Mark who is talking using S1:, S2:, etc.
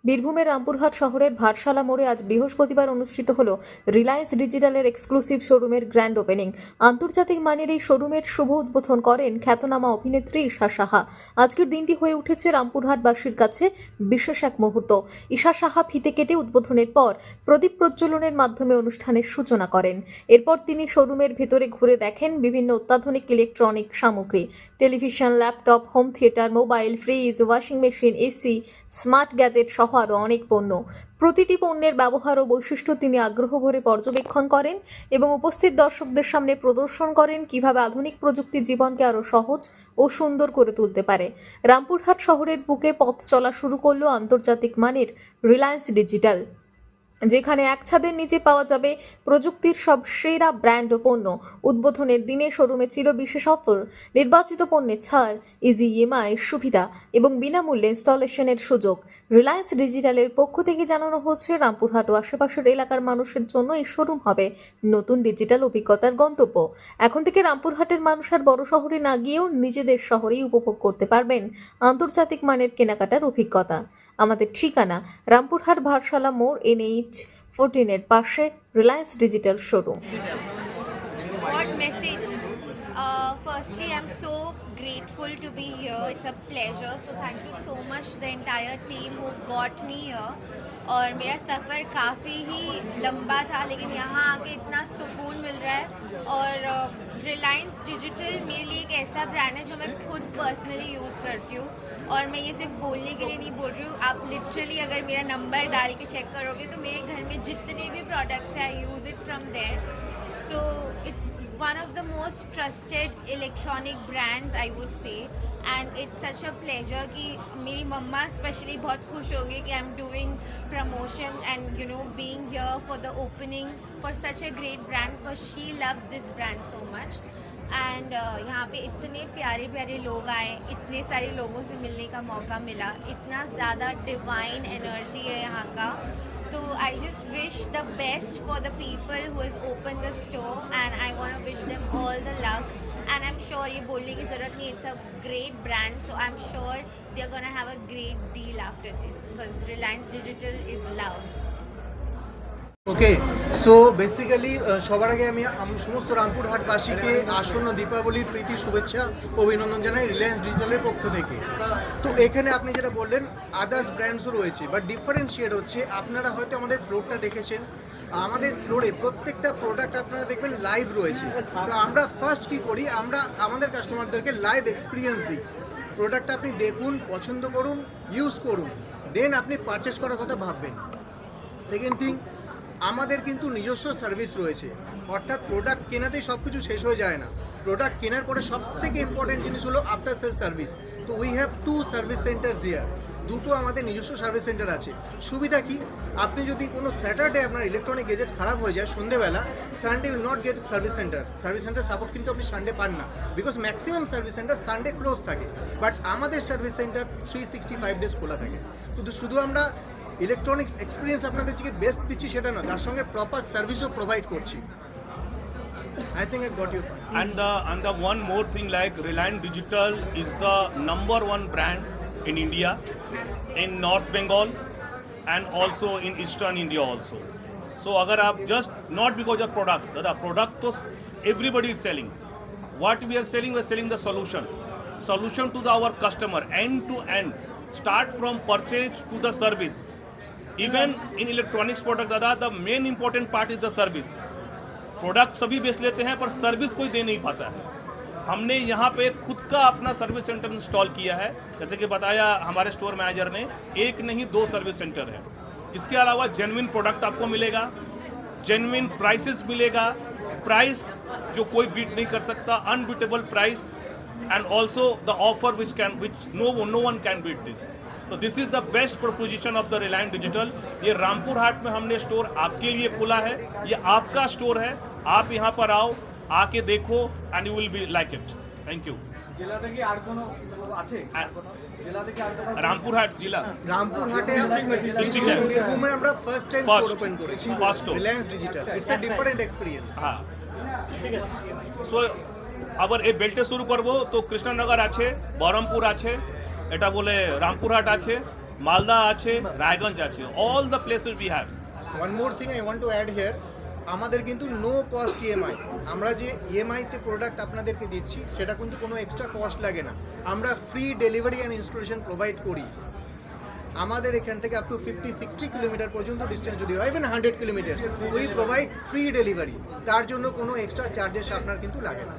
S1: বীরভূমের রামপুরহাট শহরের ভাটশালা মোড়ে আজ বৃহস্পতিবার অনুষ্ঠিত হল রিলায়েন্স ডিজিটালের এক্সক্লুসিভ শোরুমের গ্র্যান্ড ওপেনিং। আন্তর্জাতিক মানের এই শোরুমের শুভ উদ্বোধন করেন খ্যাতনামা অভিনেত্রী ঈশা সাহা। আজকের দিনটি হয়ে উঠেছে রামপুরহাটবাসীর কাছে বিশেষ এক মুহূর্ত। ঈশা সাহা ফিতে কেটে উদ্বোধনের পর প্রদীপ প্রজ্বলনের মাধ্যমে অনুষ্ঠানের সূচনা করেন। এরপর তিনি শোরুমের ভেতরে ঘুরে দেখেন বিভিন্ন অত্যাধুনিক ইলেকট্রনিক সামগ্রী, television, laptop, home theatre, mobile, fridge, washing machine, AC, smart gadget সহ আরও অনেক পণ্য। প্রতিটি পণ্যের ব্যবহার ও বৈশিষ্ট্য তিনি আগ্রহ ভরে পর্যবেক্ষণ করেন এবং উপস্থিত দর্শকদের সামনে প্রদর্শন করেন কিভাবে আধুনিক প্রযুক্তি জীবনকে আরও সহজ ও সুন্দর করে তুলতে পারে। রামপুরহাট শহরের বুকে পথ চলা শুরু করলো আন্তর্জাতিক মানের রিলায়েন্স ডিজিটাল, যেখানে এক ছাদের নিচে পাওয়া যাবে প্রযুক্তির সব সেরা ব্র্যান্ড ও পণ্য। উদ্বোধনের দিনে শোরুমে ছিল বিশেষ অফার, নির্বাচিত পণ্যে ছাড়, ইজি ইএমআই সুবিধা এবং বিনামূল্যে ইনস্টলেশনের সুযোগ। রিলায়েন্স ডিজিটালের পক্ষ থেকে জানানো হচ্ছে, রামপুরহাট ও আশেপাশের এলাকার মানুষের জন্য এই শোরুম হবে নতুন ডিজিটাল অভিজ্ঞতার গন্তব্য। এখন থেকে রামপুরহাটের মানুষ আর বড় শহরে না গিয়েও নিজেদের শহরেই উপভোগ করতে পারবেন আন্তর্জাতিক মানের কেনাকাটার অভিজ্ঞতা। আমাদের ঠিকানা রামপুরহাট ভাটশালা মোড়, NH 14 এর পাশে Reliance digital showroom.
S2: What message? Firstly, I'm so grateful to be here. It's a pleasure. So thank you so much the entire team who got me here. और मेरा सफ़र काफ़ी ही लंबा था, लेकिन यहाँ आके इतना सुकून मिल रहा है। और रिलायंस डिजिटल मेरे लिए एक ऐसा ब्रांड है जो मैं खुद पर्सनली यूज़ करती हूँ। और मैं ये सिर्फ बोलने के लिए नहीं बोल रही हूँ, आप लिटरली अगर मेरा नंबर डाल के चेक करोगे तो मेरे घर में जितने भी प्रोडक्ट्स हैं, I use it from there. So it's one of the most trusted electronic brands, I would say, and it's such a pleasure कि मेरी मम्मा स्पेशली बहुत खुश होंगे कि I'm doing promotion and being here for the opening for such a great brand because she loves this brand so much. And यहाँ पे इतने प्यारे प्यारे लोग आए, इतने सारे लोगों से मिलने का मौका मिला, इतना ज़्यादा डिवाइन एनर्जी है यहाँ का। तो I just wish the best for the people who is open the store and I want to wish them all the luck. And I am sure, ये बोलने की ज़रूरत नहीं, it's a great brand, so I am sure they are gonna have a great deal after this because Reliance digital is love.
S3: Okay, so basically সবার আগে আমি সমস্ত রামপুরহাটবাসীকে আসন্ন দীপাবলির প্রীতি শুভেচ্ছা অভিনন্দন জানাই রিলায়েন্স ডিজিটালের পক্ষ থেকে। তো এখানে আপনি যেটা বললেন আদার্স ব্র্যান্ডসও রয়েছে, বাট ডিফারেন্সিয়েট হচ্ছে আপনারা হয়তো আমাদের ফ্লোরটা দেখেছেন, আমাদের ফ্লোরে প্রত্যেকটা প্রোডাক্ট আপনারা দেখবেন লাইভ রয়েছে। তো আমরা ফার্স্ট কী করি, আমরা আমাদের কাস্টমারদেরকে লাইভ এক্সপিরিয়েন্স দিই। প্রোডাক্টটা আপনি দেখুন, পছন্দ করুন, ইউজ করুন, দেন আপনি পারচেস করার কথা ভাববেন। সেকেন্ড থিং, আমাদের কিন্তু নিজস্ব সার্ভিস রয়েছে, অর্থাৎ প্রোডাক্ট কেনাতেই সব কিছু শেষ হয়ে যায় না। প্রোডাক্ট কেনার পরে সবথেকে ইম্পর্টেন্ট জিনিস হলো আফটার সেল সার্ভিস। তো উই হ্যাভ 2 সার্ভিস সেন্টারস হিয়ার, দুটো আমাদের নিজস্ব সার্ভিস সেন্টার আছে। সুবিধা কি, আপনি যদি কোনো স্যাটারডে আপনার ইলেকট্রনিক গেজেট খারাপ হয়ে যায় সন্ধ্যেবেলা, Sunday will not get service centre support কিন্তু আপনি সানডে পান না, because maximum service centre Sunday close থাকে। বাট আমাদের সার্ভিস সেন্টার 365 ডেজ খোলা থাকে। তো শুধু আমরা ইলেকট্রনিক্স এক্সপিরিয়েন্স আপনাদের যে বেস্ট দিচ্ছি সেটা না, তার সঙ্গে প্রপার সার্ভিসও প্রোভাইড করছি। I think I got your point.
S4: And the one more thing, like Reliance Digital is the #1 brand in India, in North Bengal and also in Eastern India also. So agar aap just not because of the product to everybody is selling. What we are selling the solution to our customer end to end, start from purchase to the service. Even in electronics product दादा, the main important part is the service. Product सभी बेच लेते हैं पर service कोई दे नहीं पाता है। हमने यहाँ पे खुद का अपना सर्विस सेंटर इंस्टॉल किया है, जैसे कि बताया हमारे स्टोर मैनेजर ने, 1 नहीं 2 सर्विस सेंटर है। इसके अलावा जेन्युइन प्रोडक्ट आपको मिलेगा, जेन्युइन प्राइसेस मिलेगा, प्राइस जो कोई बीट नहीं कर सकता, unbeatable price, and also the offer which no one can beat this. तो this is the best proposition of the Reliance Digital. ये रामपुर हाट में हमने स्टोर आपके लिए खोला है, ये आपका स्टोर है, आप यहाँ पर आओ, आके देखो and you will be like it. Thank you. Rampurhat জেলা,
S3: রামপুরহাটে বীরভূমে আমরা ফার্স্ট টাইম স্টোর ওপেন করেছি Reliance digital. It's a different experience.
S4: হ্যাঁ, সো আবার এই বেল্টে শুরু করব তো কৃষ্ণনগর আছে, বহরমপুর আছে, এটা বলে রামপুরহাট আছে, Malda আছে, Raiganj আছে, all the places we have.
S3: One more thing I want to add here, আমাদের কিন্তু নো কস্ট ইএমআই। আমরা যে ইএমআইতে প্রোডাক্ট আপনাদেরকে দিচ্ছি সেটা কিন্তু কোনো এক্সট্রা কস্ট লাগে না। আমরা free delivery and installation provide করি। আমাদের এখান থেকে আপ টু 50-60 কিলোমিটার পর্যন্ত ডিস্টেন্স যদি হয়, even 100 kilometre, we provide free delivery. তার জন্য কোনো এক্সট্রা চার্জেস আপনার কিন্তু লাগে না।